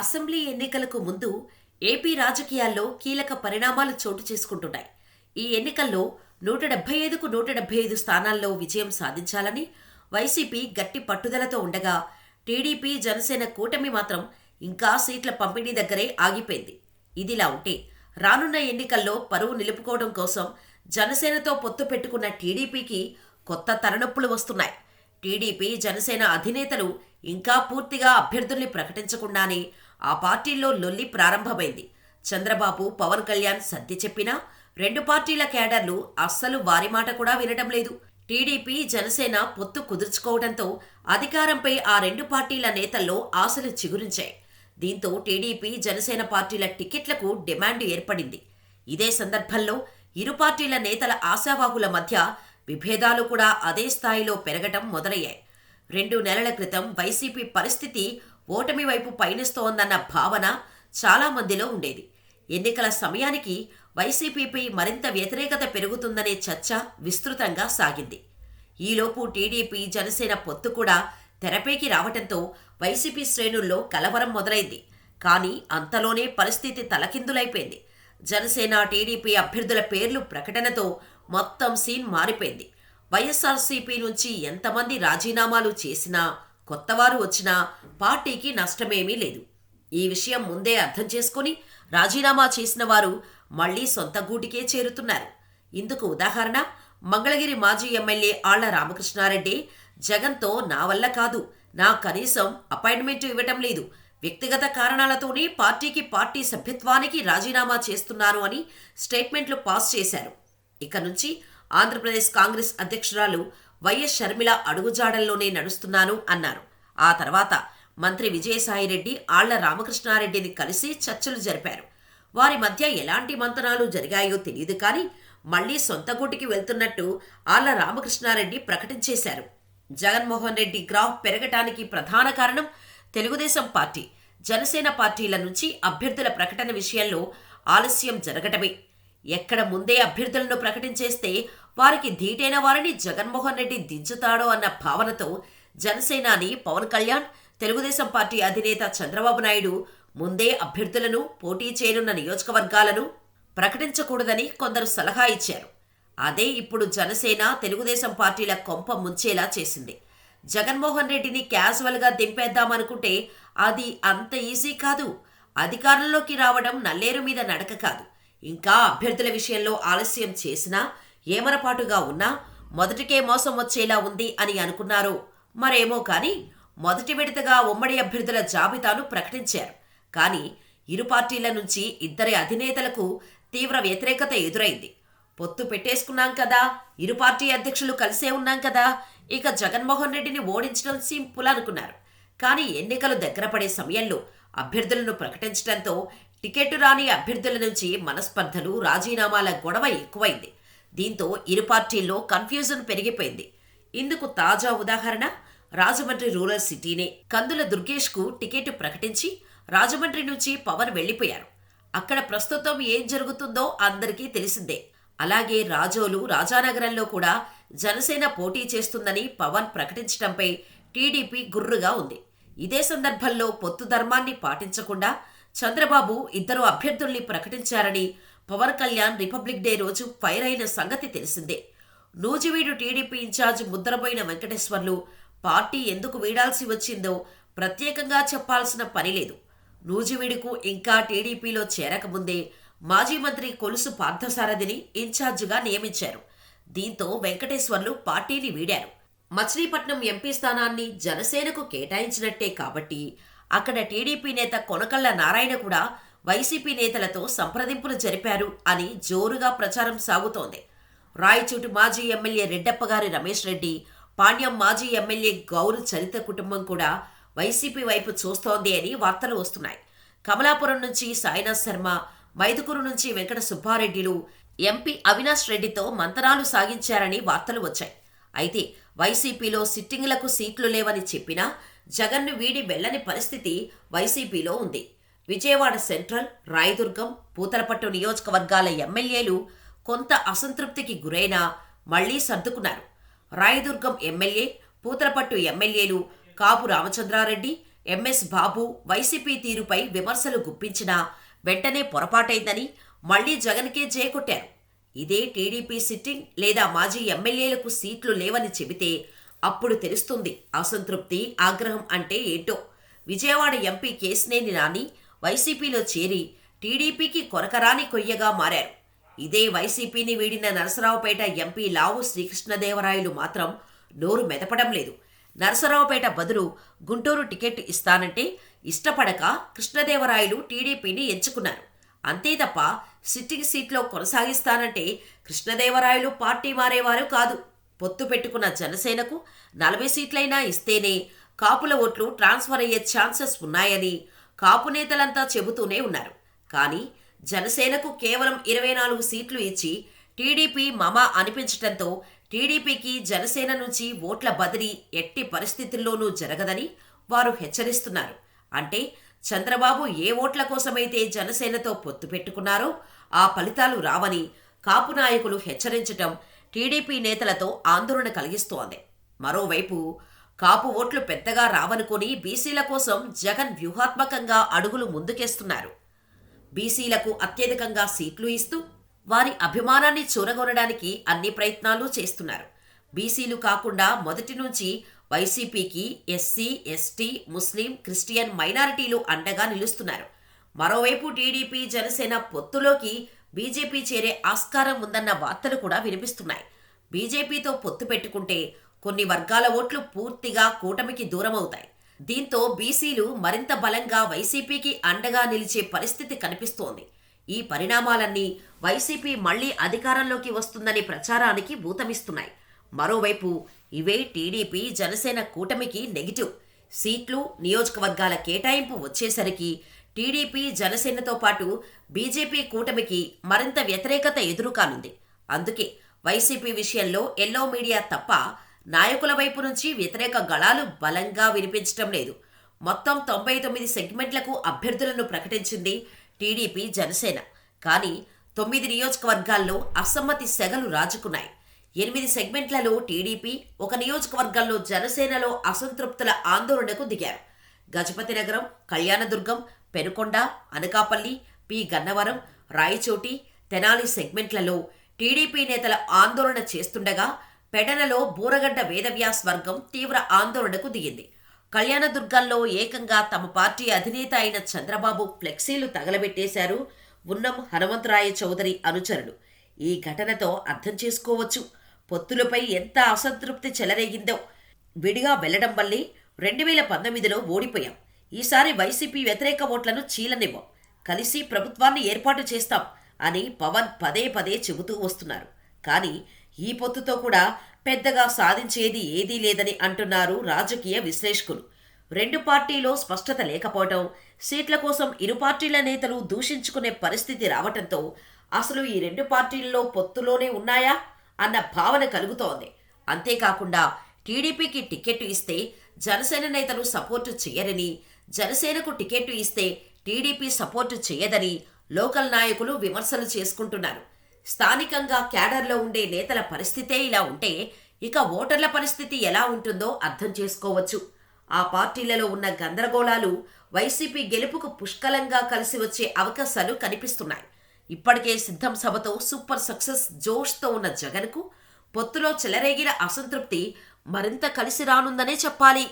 Assembly ఎన్నికలకు ముందు AP రాజకీయాల్లో కీలక పరిణామాలు చోటు చేసుకుంటున్నాయి. ఈ ఎన్నికల్లో 175కు 175 స్థానాల్లో విజయం సాధించాలని వైసీపీ గట్టి పట్టుదలతో ఉండగా, టీడీపీ జనసేన కూటమి మాత్రం ఇంకా సీట్ల పంపిణీ దగ్గరే ఆగిపోయింది. ఇదిలా ఉంటే రానున్న ఎన్నికల్లో పరువు నిలుపుకోవడం కోసం జనసేనతో పొత్తు పెట్టుకున్న టీడీపీకి కొత్త తలనొప్పులు వస్తున్నాయి. టీడీపీ జనసేన అధినేతలు ఇంకా పూర్తిగా అభ్యర్థుల్ని ప్రకటించకుండానే ఆ పార్టీల్లో లొల్లి ప్రారంభమైంది. చంద్రబాబు, పవన్ కళ్యాణ్ సర్ది చెప్పినా రెండు పార్టీల కేడర్లు అస్సలు వారి మాట కూడా వినడం లేదు. టీడీపీ జనసేన పొత్తు కుదుర్చుకోవడంతో అధికారంపై ఆ రెండు పార్టీల నేతల్లో ఆశలు చిగురించాయి. దీంతో టీడీపీ జనసేన పార్టీల టికెట్లకు డిమాండ్ ఏర్పడింది. ఇదే సందర్భంలో ఇరు పార్టీల నేతల ఆశావాహుల మధ్య విభేదాలు కూడా అదే స్థాయిలో పెరగటం మొదలయ్యాయి. 2 నెలల క్రితం వైసీపీ పరిస్థితి ఓటమి వైపు పయనిస్తోందన్న భావన చాలా మందిలో ఉండేది. ఎన్నికల సమయానికి వైసీపీపై మరింత వ్యతిరేకత పెరుగుతుందనే చర్చ విస్తృతంగా సాగింది. ఈలోపు టీడీపీ జనసేన పొత్తు కూడా తెరపైకి రావటంతో వైసీపీ శ్రేణుల్లో కలవరం మొదలైంది. కానీ అంతలోనే పరిస్థితి తలకిందులైపోయింది. జనసేన టీడీపీ అభ్యర్థుల పేర్లు ప్రకటనతో మొత్తం సీన్ మారిపోయింది. వైఎస్ఆర్సీపీ నుంచి ఎంతమంది రాజీనామాలు చేసినా, కొత్తవారు వచ్చినా పార్టీకి నష్టమేమీ లేదు. ఈ విషయం ముందే అర్థం చేసుకుని రాజీనామా చేసిన వారు మళ్లీ సొంత గూటికే చేరుతున్నారు. ఇందుకు ఉదాహరణ మంగళగిరి మాజీ ఎమ్మెల్యే ఆళ్ల రామకృష్ణారెడ్డి జగన్తో నా వల్ల కాదు, నా కనీసం అపాయింట్మెంట్ ఇవ్వటం లేదు, వ్యక్తిగత కారణాలతోనే పార్టీ సభ్యత్వానికి రాజీనామా చేస్తున్నాను అని స్టేట్మెంట్లు పాస్ చేశారు. ఇక నుంచి ఆంధ్రప్రదేశ్ కాంగ్రెస్ అధ్యక్షురాలు వైఎస్ షర్మిల అడుగుజాడల్లోనే నడుస్తున్నాను అన్నారు. ఆ తర్వాత మంత్రి విజయసాయిరెడ్డి ఆళ్ల రామకృష్ణారెడ్డిని కలిసి చర్చలు జరిపారు. వారి మధ్య ఎలాంటి మంతనాలు జరిగాయో తెలియదు కానీ మళ్లీ సొంత గూటికి వెళ్తున్నట్టు ఆళ్ల రామకృష్ణారెడ్డి ప్రకటించేశారు. జగన్మోహన్ రెడ్డి గ్రాఫ్ పెరగటానికి ప్రధాన కారణం తెలుగుదేశం పార్టీ, జనసేన పార్టీల నుంచి అభ్యర్థుల ప్రకటన విషయంలో ఆలస్యం జరగటమే. ఎక్కడ ముందే అభ్యర్థులను ప్రకటించేస్తే వారికి ధీటైన వారిని జగన్మోహన్ రెడ్డి దించుతాడో అన్న భావనతో జనసేనాని పవన్ కళ్యాణ్, తెలుగుదేశం పార్టీ అధినేత చంద్రబాబు నాయుడు ముందే అభ్యర్థులను, పోటీ చేయనున్న నియోజకవర్గాలను ప్రకటించకూడదని కొందరు సలహా ఇచ్చారు. అదే ఇప్పుడు జనసేన, తెలుగుదేశం పార్టీల కొంప ముంచేలా చేసింది. జగన్మోహన్ రెడ్డిని క్యాజువల్గా దింపేద్దామనుకుంటే అది అంత ఈజీ కాదు. అధికారంలోకి రావడం నల్లేరు మీద నడక కాదు. ఇంకా అభ్యర్థుల విషయంలో ఆలస్యం చేసినా, ఏమరపాటుగా ఉన్నా మొదటికే మోసం వచ్చేలా ఉంది అని అనుకున్నారో మరేమో కానీ మొదటి విడతగా ఉమ్మడి అభ్యర్థుల జాబితాను ప్రకటించారు. కానీ ఇరు పార్టీల నుంచి ఇద్దరి అధినేతలకు తీవ్ర వ్యతిరేకత ఎదురైంది. పొత్తు పెట్టేసుకున్నాం కదా, ఇరు పార్టీ అధ్యక్షులు కలిసే ఉన్నాం కదా, ఇక జగన్మోహన్ రెడ్డిని ఓడించడం సింపుల్ అనుకున్నారు. కానీ ఎన్నికలు దగ్గర పడే సమయంలో అభ్యర్థులను ప్రకటించడంతో టికెట్టు రాని అభ్యర్థుల నుంచి మనస్పర్ధలు, రాజీనామాల గొడవ ఎక్కువైంది. దీంతో ఇరు పార్టీల్లో కన్ఫ్యూజన్ పెరిగిపోయింది. ఇందుకు తాజా ఉదాహరణ రాజమండ్రి రూరల్ సిటీనే. కందుల దుర్గేష్కు టికెట్ ప్రకటించి రాజమండ్రి నుంచి పవన్ వెళ్లిపోయారు. అక్కడ ప్రస్తుతం ఏం జరుగుతుందో అందరికీ తెలిసిందే. అలాగే రాజోలు, రాజానగరంలో కూడా జనసేన పోటీ చేస్తుందని పవన్ ప్రకటించడంపై టీడీపీ గుర్రుగా ఉంది. ఇదే సందర్భంలో పొత్తు ధర్మాన్ని పాటించకుండా చంద్రబాబు ఇద్దరు అభ్యర్థుల్ని ప్రకటించారని పవన్ కళ్యాణ్ రిపబ్లిక్ డే రోజు ఫైర్ అయిన సంగతి తెలిసిందే. Nuzvid TDP incharge Mudraboina Venkateswarlu party ఎందుకు వీడాల్సి వచ్చిందో ప్రత్యేకంగా చెప్పాల్సిన పని లేదు. నూజివీడుకు ఇంకా టీడీపీలో చేరకముందే మాజీ మంత్రి కొలుసు పార్థసారథిని ఇన్ఛార్జిగా నియమించారు. దీంతో వెంకటేశ్వర్లు పార్టీని వీడారు. మచిలీపట్నం ఎంపీ స్థానాన్ని జనసేనకు కేటాయించినట్టే కాబట్టి అక్కడ టీడీపీ నేత కొనకళ్ళ నారాయణ కూడా వైసీపీ నేతలతో సంప్రదింపులు జరిపారు అని జోరుగా ప్రచారం సాగుతోంది. రాయచోటు మాజీ ఎమ్మెల్యే రెడ్డప్పగారి రమేష్ రెడ్డి, పాణ్యం మాజీ ఎమ్మెల్యే గౌరు చరిత్ర కుటుంబం కూడా వైసీపీ వైపు చూస్తోంది అని వార్తలు వస్తున్నాయి. కమలాపురం నుంచి సాయినాథ్ శర్మ, మైదుకూరు నుంచి వెంకట సుబ్బారెడ్డిలు ఎంపీ అవినాష్ రెడ్డితో మంతనాలు సాగించారని వార్తలు వచ్చాయి. అయితే వైసీపీలో సిట్టింగులకు సీట్లు లేవని చెప్పినా జగన్ను వీడి వెళ్లని పరిస్థితి వైసీపీలో ఉంది. విజయవాడ సెంట్రల్, రాయదుర్గం, పూతలపట్టు నియోజకవర్గాల ఎమ్మెల్యేలు కొంత అసంతృప్తికి గురైనా మళ్లీ సర్దుకున్నారు. రాయదుర్గం ఎమ్మెల్యే, పూతలపట్టు ఎమ్మెల్యేలు కాపు రామచంద్రారెడ్డి, ఎంఎస్ బాబు వైసీపీ తీరుపై విమర్శలు గుప్పించినా వెంటనే పొరపాటైందని మళ్లీ జగన్కే జయకొట్టారు. ఇదే టీడీపీ సిట్టింగ్ లేదా మాజీ ఎమ్మెల్యేలకు సీట్లు లేవని చెబితే అప్పుడు తెలుస్తుంది అసంతృప్తి, ఆగ్రహం అంటే ఏంటో. విజయవాడ ఎంపీ కేశినేని నాని వైసీపీలో చేరి టీడీపీకి కొరకరాని కొయ్యగా మారారు. ఇదే వైసీపీని వీడిన నరసరావుపేట ఎంపీ లావు శ్రీకృష్ణదేవరాయలు మాత్రం నోరు మెదపడం లేదు. నరసరావుపేట బదులు గుంటూరు టికెట్ ఇస్తానంటే ఇష్టపడక కృష్ణదేవరాయలు టీడీపీని ఎంచుకున్నారు. అంతే తప్ప సిట్టింగ్ సీట్లో కొనసాగిస్తానంటే కృష్ణదేవరాయలు పార్టీ మారేవారు కాదు. పొత్తు పెట్టుకున్న జనసేనకు 40 సీట్లైనా ఇస్తేనే కాపుల ఓట్లు ట్రాన్స్ఫర్ అయ్యే ఛాన్సెస్ ఉన్నాయని కాపు నేతలంతా చెబుతూనే ఉన్నారు. కానీ జనసేనకు కేవలం 24 సీట్లు ఇచ్చి టీడీపీ మమ అనిపించటంతో టీడీపీకి జనసేన నుంచి ఓట్ల బదిలీ ఎట్టి పరిస్థితుల్లోనూ జరగదని వారు హెచ్చరిస్తున్నారు. అంటే చంద్రబాబు ఏ ఓట్ల కోసమైతే జనసేనతో పొత్తు పెట్టుకున్నారో ఆ ఫలితాలు రావని కాపు నాయకులు హెచ్చరించటం టీడీపీ నేతలతో ఆందోళన కలిగిస్తోంది. మరోవైపు కాపు ఓట్లు పెద్దగా రావనుకొని బీసీల కోసం జగన్ వ్యూహాత్మకంగా అడుగులు ముందుకేస్తున్నారు. బీసీలకు అత్యధికంగా సీట్లు ఇస్తూ వారి అభిమానాన్ని చూరగొనడానికి అన్ని ప్రయత్నాలు చేస్తున్నారు. బీసీలు కాకుండా మొదటి నుంచి వైసీపీకి ఎస్సీ, ఎస్టీ, ముస్లిం, క్రిస్టియన్ మైనారిటీలు అండగా నిలుస్తున్నారు. మరోవైపు టీడీపీ, జనసేన పొత్తులోకి బీజేపీ చేరే ఆస్కారం ఉందన్న వార్తలు కూడా వినిపిస్తున్నాయి. బీజేపీతో పొత్తు పెట్టుకుంటే కొన్ని వర్గాల ఓట్లు పూర్తిగా కూటమికి దూరమవుతాయి. దీంతో బీసీలు మరింత బలంగా వైసీపీకి అండగా నిలిచే పరిస్థితి కనిపిస్తోంది. ఈ పరిణామాలన్నీ వైసీపీ మళ్లీ అధికారంలోకి వస్తుందని ప్రచారానికి ఊతమిస్తున్నాయి. మరోవైపు ఇవే టీడీపీ, జనసేన కూటమికి నెగిటివ్. సీట్లు, నియోజకవర్గాల కేటాయింపు వచ్చేసరికి టీడీపీ, జనసేనతో పాటు బీజేపీ కూటమికి మరింత వ్యతిరేకత ఎదురుకానుంది. అందుకే వైసీపీ విషయంలో ఎల్లో మీడియా తప్ప నాయకుల వైపు నుంచి వ్యతిరేక గళాలు బలంగా వినిపించటం లేదు. మొత్తం 99 సెగ్మెంట్లకు అభ్యర్థులను ప్రకటించింది టీడీపీ, జనసేన. కానీ 9 నియోజకవర్గాల్లో అసమ్మతి సెగలు రాజుకున్నాయి. 8 సెగ్మెంట్లలో టీడీపీ, 1 నియోజకవర్గంలో జనసేనలో అసంతృప్తుల ఆందోళనకు దిగారు. గజపతినగరం, కళ్యాణదుర్గం, పెనుకొండ, అనకాపల్లి, పి గన్నవరం, రాయచోటి, తెనాలి సెగ్మెంట్లలో టీడీపీ నేతల ఆందోళన చేస్తుండగా పెడనలో బూరగడ్డ వేదవ్యాస్ వర్గం తీవ్ర ఆందోళనకు దిగింది. కళ్యాణదుర్గంలో ఏకంగా తమ పార్టీ అధినేత అయిన చంద్రబాబు ఫ్లెక్సీలు తగలబెట్టేశారు ఉన్నం హనుమంతరాయ చౌదరి అనుచరులు. ఈ ఘటనతో అర్థం చేసుకోవచ్చు పొత్తులపై ఎంత అసంతృప్తి చెలరేగిందో. విడిగా వెళ్లడం వల్లే 2019లో ఓడిపోయాం. ఈసారి వైసీపీ వ్యతిరేక ఓట్లను చీలనివ్వం, కలిసి ప్రభుత్వాన్ని ఏర్పాటు చేస్తాం అని పవన్ పదే పదే చెబుతూ వస్తున్నారు. కానీ ఈ పొత్తుతో కూడా పెద్దగా సాధించేది ఏదీ లేదని అంటున్నారు రాజకీయ విశ్లేషకులు. 2 పార్టీలో స్పష్టత లేకపోవటం, సీట్ల కోసం ఇరు పార్టీల నేతలు దూషించుకునే పరిస్థితి రావటంతో అసలు ఈ 2 పార్టీల్లో పొత్తులోనే ఉన్నాయా అన్న భావన కలుగుతోంది. అంతేకాకుండా టీడీపీకి టికెట్ ఇస్తే జనసేన నేతలు సపోర్టు చేయరని, జనసేనకు టికెట్ ఇస్తే టీడీపీ సపోర్టు చేయదని లోకల్ నాయకులు విమర్శలు చేసుకుంటున్నారు. స్థానికంగా క్యాడర్లో ఉండే నేతల పరిస్థితే ఇలా ఉంటే ఇక ఓటర్ల పరిస్థితి ఎలా ఉంటుందో అర్థం చేసుకోవచ్చు. ఆ పార్టీలలో ఉన్న గందరగోళాలు వైసీపీ గెలుపుకు పుష్కలంగా కలిసి వచ్చే అవకాశాలు కనిపిస్తున్నాయి. ఇప్పటికే సిద్ధం సభతో సూపర్ సక్సెస్ జోష్తో ఉన్న జగన్కు పొత్తులో చెలరేగిన అసంతృప్తి మరింత కలిసి రానుందనే చెప్పాలి.